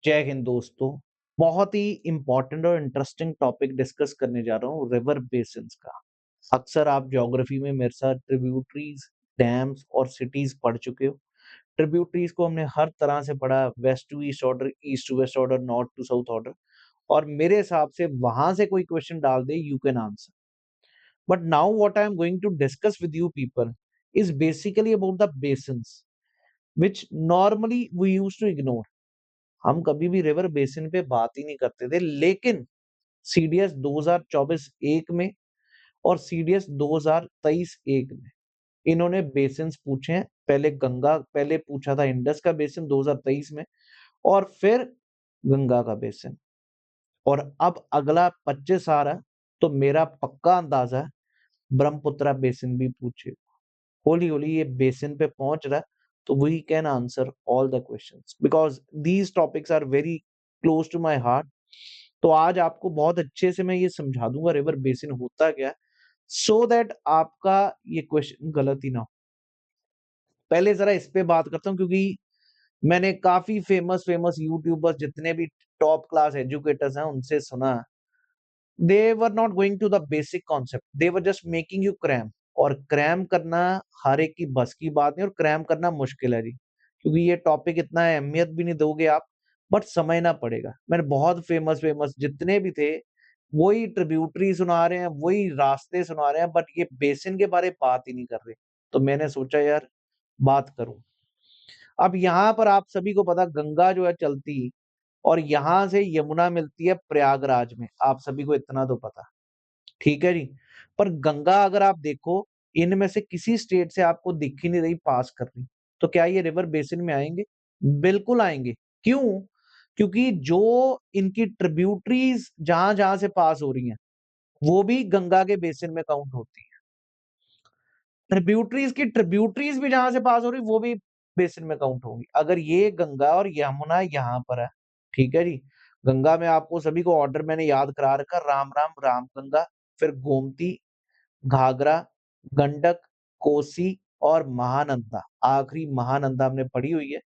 जय हिंद दोस्तों। बहुत ही इम्पोर्टेंट और इंटरेस्टिंग टॉपिक डिस्कस करने जा रहा हूँ, रिवर बेसिन्स का। अक्सर आप ज्योग्राफी में मेरे साथ ट्रिब्यूटरीज, डैम्स और सिटीज पढ़ चुके हो। ट्रिब्यूटरीज को हमने हर तरह से पढ़ा, west to east order, east to west order, north to south order. और मेरे हिसाब से वहां से कोई क्वेश्चन डाल दे, you can answer. But now what I am going to discuss with you people is basically about the basins which normally we use to ignore. हम कभी भी रिवर बेसिन पे बात ही नहीं करते थे, लेकिन सीडीएस 2024 एक में और सीडीएस 2023 एक में इन्होंने बेसिन्स पूछे हैं। पहले पूछा था इंडस का बेसिन 2023 में, और फिर गंगा का बेसिन, और अब अगला 25 आ रहा है, तो मेरा पक्का अंदाजा है ब्रह्मपुत्रा बेसिन भी पूछे। होली होली ये बेसिन पे पहुंच रहा है, तो we can answer all the questions because these topics are very close to my heart. तो आज आपको बहुत अच्छे से मैं ये समझा दूंगा रिवर बेसिन होता क्या है, सो दैट आपका ये क्वेश्चन गलत ही ना हो। पहले जरा इस पे बात करता हूँ, क्योंकि मैंने काफी फेमस फेमस यूट्यूबर्स, जितने भी टॉप क्लास एजुकेटर्स हैं, उनसे सुना they were not going to the basic concept, they were just making you cram. और क्रैम करना हर एक की बस की बात नहीं, और क्रैम करना मुश्किल है जी, क्योंकि ये टॉपिक इतना अहमियत भी नहीं दोगे आप, बट समझना पड़ेगा। मैंने बहुत फेमस फेमस जितने भी थे, वही ट्रिब्यूटरी सुना रहे हैं, वही रास्ते सुना रहे हैं, बट ये बेसिन के बारे में बात ही नहीं कर रहे। तो मैंने सोचा यार बात करूं। अब यहाँ पर आप सभी को पता, गंगा जो है चलती, और यहां से यमुना मिलती है प्रयागराज में, आप सभी को इतना तो पता। ठीक है जी। पर गंगा अगर आप देखो, इनमें से किसी स्टेट से आपको दिख ही नहीं रही पास कर रही, तो क्या ये रिवर बेसिन में आएंगे? बिल्कुल आएंगे। क्यों? क्योंकि जो इनकी ट्रिब्यूटरीज जहां जहां से पास हो रही हैं, वो भी गंगा के बेसिन में काउंट होती है। ट्रिब्यूटरीज भी जहां से पास हो रही, वो भी बेसिन में काउंट होंगी। अगर ये गंगा और यमुना यहाँ पर है, ठीक है जी। गंगा में आपको सभी को ऑर्डर मैंने याद करा रखा, राम राम, राम गंगा, फिर गोमती, घाघरा, गंडक, कोसी और महानंदा। आखिरी महानंदा हमने पढ़ी हुई है।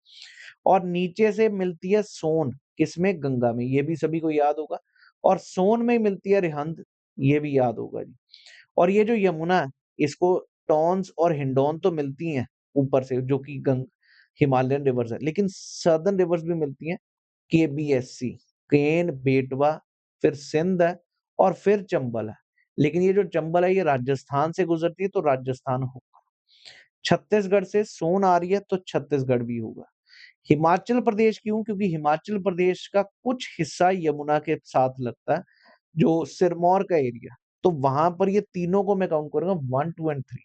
और नीचे से मिलती है सोन, किसमें? गंगा में, ये भी सभी को याद होगा। और सोन में मिलती है रिहंद, ये भी याद होगा जी। और ये जो यमुना है, इसको टॉन्स और हिंडौन तो मिलती हैं ऊपर से, जो कि गंग हिमालयन रिवर्स है, लेकिन सदर्न रिवर्स भी मिलती हैं, केबीएससी, केन, बेटवा, फिर सिंध है, और फिर चंबल है। लेकिन ये जो चंबल है, ये राजस्थान से गुजरती है, तो राजस्थान होगा। छत्तीसगढ़ से सोन आ रही है, तो छत्तीसगढ़ भी होगा। हिमाचल प्रदेश क्यों? क्योंकि हिमाचल प्रदेश का कुछ हिस्सा यमुना के साथ लगता है, जो सिरमौर का एरिया, तो वहां पर ये तीनों को मैं काउंट करूंगा, 1 2 एंड 3।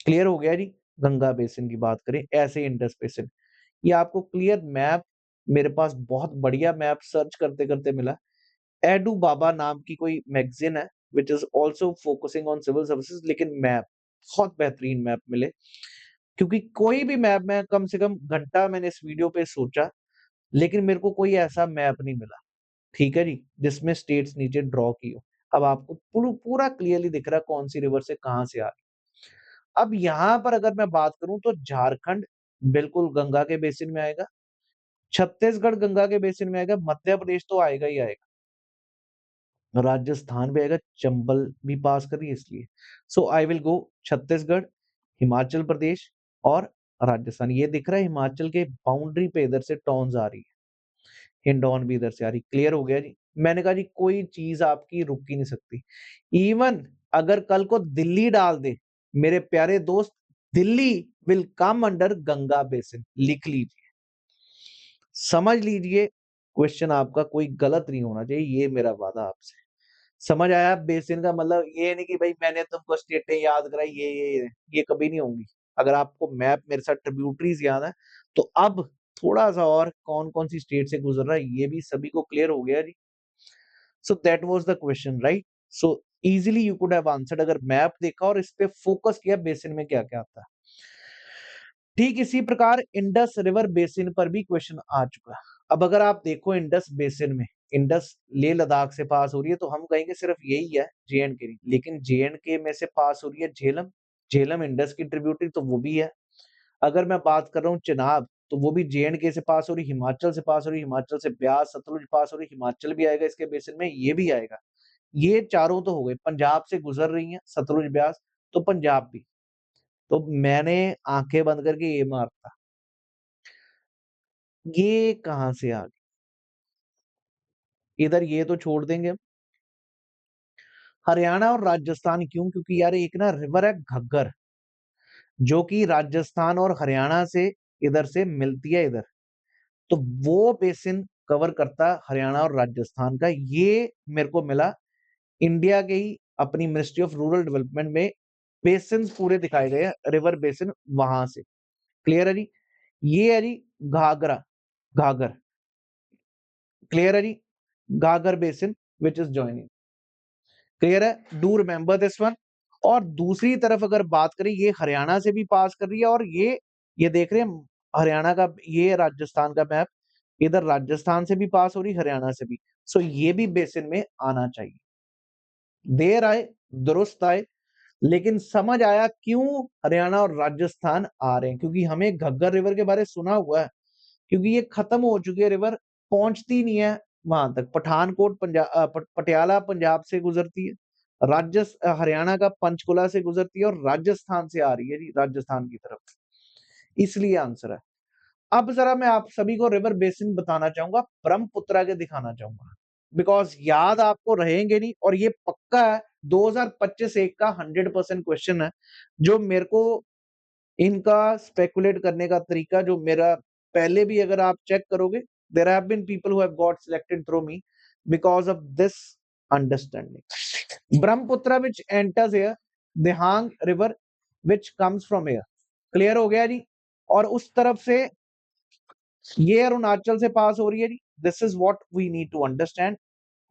क्लियर हो गया जी। गंगा बेसिन की बात करें, ऐसे इंडस बेसिन। ये आपको क्लियर मैप, मेरे पास बहुत बढ़िया मैप सर्च करते करते मिला। एडू बाबा नाम की कोई मैगजीन है, which is also focusing on civil services, लेकिन मैप बहुत बेहतरीन मैप मिले। क्योंकि कोई भी मैप, मैं कम से कम घंटा मैंने इस वीडियो पे सोचा, लेकिन मेरे को कोई ऐसा मैप नहीं मिला, ठीक है जी, जिसमें स्टेट्स नीचे ड्रॉ की हो। अब आपको पूरा क्लियरली दिख रहा है कौन सी रिवर से कहां से आ रही। अब यहाँ पर अगर मैं बात करूं, तो झारखंड बिल्कुल गंगा के बेसिन में आएगा, छत्तीसगढ़ गंगा के बेसिन में आएगा, मध्य प्रदेश तो आएगा ही आएगा, राजस्थान भी आएगा, चंबल भी पास कर रही है इसलिए। So I will go Chhattisgarh, Himachal Pradesh और राजस्थान। ये दिख रहा है हिमाचल के बाउंड्री पे इधर से टॉन्स आ रही है, हिंडौन भी इधर से आ रही। क्लियर हो गया जी। मैंने कहा जी कोई चीज आपकी रुक ही नहीं सकती। इवन अगर कल को दिल्ली डाल दे, मेरे प्यारे दोस्त, Delhi will come under Ganga basin, लिख लीजिए, समझ लीजिए। क्वेश्चन आपका कोई गलत नहीं होना चाहिए, ये मेरा वादा आपसे। समझ आया? बेसिन का मतलब ये नहीं कि भाई मैंने तुमको स्टेटें याद कराई, ये कभी नहीं होंगी। अगर आपको मैप मेरे साथ ट्रिब्यूटरीज याद है, तो अब थोड़ा सा और कौन कौन सी स्टेट से गुजर रहा है, ये भी सभी को क्लियर हो गया जी। So that was the question, right? So easily you could have answered, अगर मैप देखा और इस पे फोकस किया बेसिन में क्या क्या आता है। ठीक इसी प्रकार इंडस रिवर बेसिन पर भी क्वेश्चन आ चुका है। अब अगर आप देखो इंडस बेसिन में, इंडस लेह लद्दाख से पास हो रही है, तो हम कहेंगे सिर्फ यही है, जे एंड के नहीं। लेकिन जे एंड के में से पास हो रही है झेलम, झेलम इंडस की ट्रिब्यूटरी, तो वो भी है। अगर मैं बात कर रहा हूँ चिनाब, तो वो भी जे-एंड-के से पास हो रही, हिमाचल से पास हो रही, हिमाचल से ब्यास, सतलुज पास हो रही, हिमाचल भी आएगा इसके बेसिन में, ये भी आएगा। ये चारों तो हो गए, पंजाब से गुज़र रही हैं सतलुज, ब्यास, तो पंजाब भी। तो मैंने आँखें बंद करके ये मारा था। ये कहाँ से आ गई? इधर ये तो छोड़ देंगे हम। हरियाणा और राजस्थान क्यों? क्योंकि यार एक ना रिवर है घग्गर, जो कि राजस्थान और हरियाणा से इधर से मिलती है इधर। तो वो बेसिन कवर करता है हरियाणा और राजस्थान का। ये मेरे को मिला इंडिया के ही अपनी मिनिस्ट्री ऑफ रूरल डेवलपमेंट में बेसिन्स पूरे दिखाए गए हैं, रिवर बेसिन वहाँ से। क्लियर है जी? ये है जी घाघरा, घाघर। क्लियर है जी? Ghaghar basin which is joining. Clear है? Do remember this one. और दूसरी तरफ अगर बात करें, ये हरियाणा से भी पास कर रही है, और ये देख रहे हैं हरियाणा का, ये राजस्थान का मैप, इधर राजस्थान से भी पास हो रही, हरियाणा से भी। सो ये भी बेसिन में आना चाहिए। देर आए, दुरुस्त आए, लेकिन समझ आया क्यों हरियाणा और राजस्थान आ रहे हैं, क्योंकि हमें घग्गर रिवर के बारे में सुना हुआ है, क्योंकि ये खत्म हो चुकी है रिवर, पहुंचती नहीं है वहां तक। पठानकोट पटियाला पंजाब से गुजरती है, हरियाणा का पंचकुला से गुजरती है, और राजस्थान से आ रही है जी, राजस्थान की तरफ। इसलिए आंसर है। अब जरा मैं आप सभी को रिवर बेसिन बताना चाहूंगा, ब्रह्मपुत्रा के दिखाना चाहूंगा, बिकॉज याद आपको रहेंगे नहीं, और ये पक्का है 2025 एक का 100% क्वेश्चन है, जो मेरे को इनका स्पेकुलेट करने का तरीका, जो मेरा पहले भी अगर आप चेक करोगे, there have been people who have got selected through me because of this understanding. Brahmaputra which enters here, Dihang river which comes from here. Clear हो गया जी? और उस तरफ से ये अरुणाचल से पास हो रही है जी, this is what we need to understand.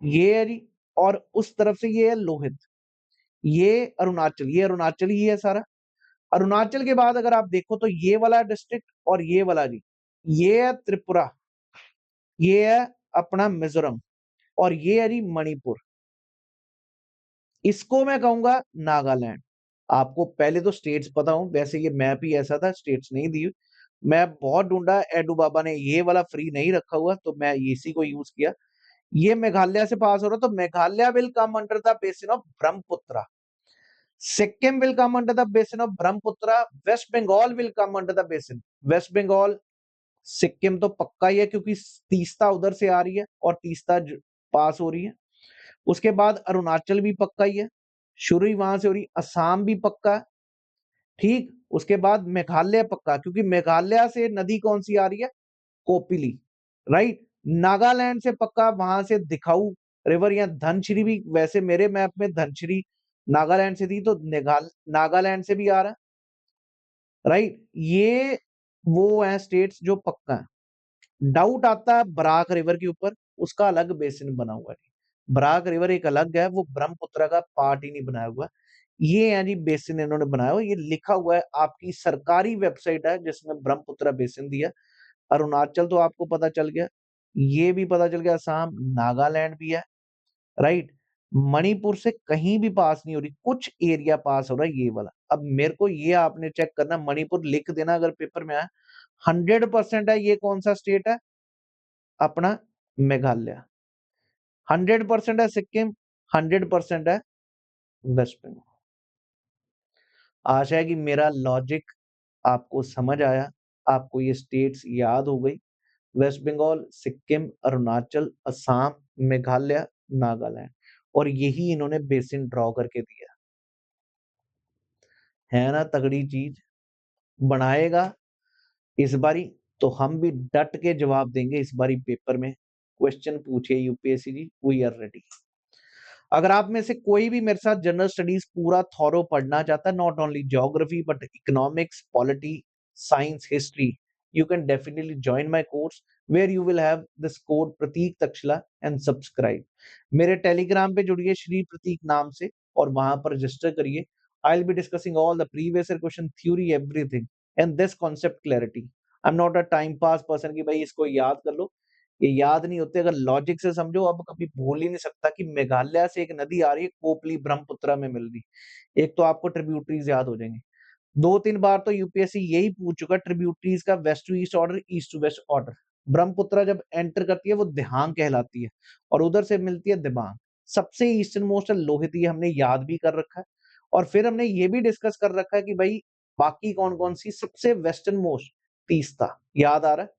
ये है जी, और उस तरफ से ये है लोहित, ये अरुणाचल ही है सारा। अरुणाचल के बाद अगर आप देखो तो ये वाला डिस्ट्रिक्ट और ये वाला जी, ये है त्रिपुरा, ये है अपना मिजोरम, और ये है जी मणिपुर। इसको मैं कहूंगा नागालैंड। आपको पहले तो स्टेट्स पता हो, वैसे ये मैप ही ऐसा था, स्टेट्स नहीं दी। मैं बहुत ढूंढा, एडू बाबा ने ये वाला फ्री नहीं रखा हुआ, तो मैं इसी को यूज किया। ये मेघालय से पास हो रहा, तो Meghalaya will come under the basin of Brahmaputra. Sikkim will come under the basin of Brahmaputra. West Bengal will come under the basin. West Bengal, Sikkim तो पक्का ही है, क्योंकि तीस्ता उधर से आ रही है और तीस्ता पास हो रही है। उसके बाद अरुणाचल भी पक्का ही है, शुरू ही वहां से हो रही। असम भी पक्का है, ठीक। उसके बाद मेघालय पक्का, क्योंकि मेघालय से नदी कौन सी आ रही है? कोपिली, राइट। नागालैंड से पक्का, वहां से दिखाऊ रिवर, या धनश्री भी, वैसे मेरे मैप में धनश्री नागालैंड से थी, तो नागालैंड से भी आ रहा है, राइट। ये वो है स्टेट्स जो पक्का है। डाउट आता है बराक रिवर के ऊपर, उसका अलग बेसिन बना हुआ है। बराक रिवर एक अलग है, वो ब्रह्मपुत्र का पार्ट ही नहीं बनाया हुआ। ये है जी बेसिन इन्होंने बनाया हुआ, ये लिखा हुआ है, आपकी सरकारी वेबसाइट है जिसमें ब्रह्मपुत्र बेसिन दिया। अरुणाचल तो आपको पता चल गया, ये भी पता चल गया, असम, नागालैंड भी है, राइट। मणिपुर से कहीं भी पास नहीं हो रही, कुछ एरिया पास हो रहा है ये वाला। अब मेरे को ये आपने चेक करना, मणिपुर लिख देना अगर पेपर में आया। 100% है, ये कौन सा स्टेट है? अपना मेघालय। 100% है सिक्किम, 100% है वेस्ट बंगाल। आशा है कि मेरा लॉजिक आपको समझ आया, आपको ये स्टेट्स याद हो गई। वेस्ट बंगाल, सिक्किम, अरुणाचल, असम, मेघालय, नागालैंड, और यही इन्होंने बेसिन ड्रॉ करके दिया है ना। तगड़ी चीज बनाएगा इस बारी, तो हम भी डट के जवाब देंगे इस बारी पेपर में। क्वेश्चन पूछे UPSC ji, we are ready. अगर आप में से कोई भी मेरे साथ जनरल स्टडीज पूरा थॉरो पढ़ना चाहता है, not only geography but economics, polity, science, history, you can definitely join my course where you will have this code Prateek Takshila and subscribe। मेरे टेलीग्राम पे जुड़िए श्री प्रतीक नाम से, और वहां पर रजिस्टर करिए। I'll be discussing all the previous year question, theory, everything and this concept clarity। I'm not a time pass person कि भाई इसको याद कर लो, ये याद नहीं होते। अगर लॉजिक से समझो, अब कभी भूल ही नहीं सकता कि मेघालय से एक नदी आ रही है, कोपली ब्रह्मपुत्र में मिल रही। एक तो आपको ट्रिब्यूटरीज याद हो जाएंगे। 2-3 बार तो यूपीएससी यही पूछ चुका ट्रिब्यूटरीज का west to east order, east to west order. Brahmaputra जब एंटर करती है वो दिहांग कहलाती है और उधर से मिलती है दिबांग। सबसे ईस्टर्न मोस्ट है लोहित, ये हमने याद भी कर रखा है। और फिर हमने ये भी डिस्कस कर रखा है कि भाई बाकी कौन-कौन सी सबसे वेस्टर्न मोस्ट, तीस्ता, याद आ रहा है?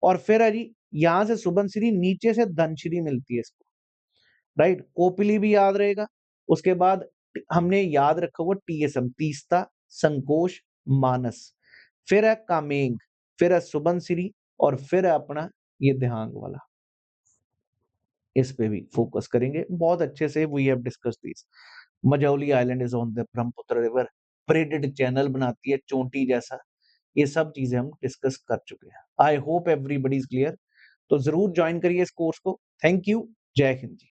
और फिर है जी, यहाँ से सुबनसिरी, नीचे से धनसिरी मिलती है इसको, राइट? कोपिली भी याद रहेगा। उसके बाद हमने याद रखा हुआ टीएसएम, तीस्ता, संकोश, मानस। फिर है कामेंग, फिर है सुबनसिरी और फिर है अपना ये दिहांग वाला। इस पे भी फोकस करेंगे। बहुत अच्छे से we have discussed this. Majuli island is on the Brahmaputra river, braided channel बनाती है चोटी जैसा। ये सब चीजें हम डिस्कस कर चुके हैं। I hope everybody is clear. तो जरूर ज्वाइन करिए इस कोर्स को। Thank you. जय हिंद जी।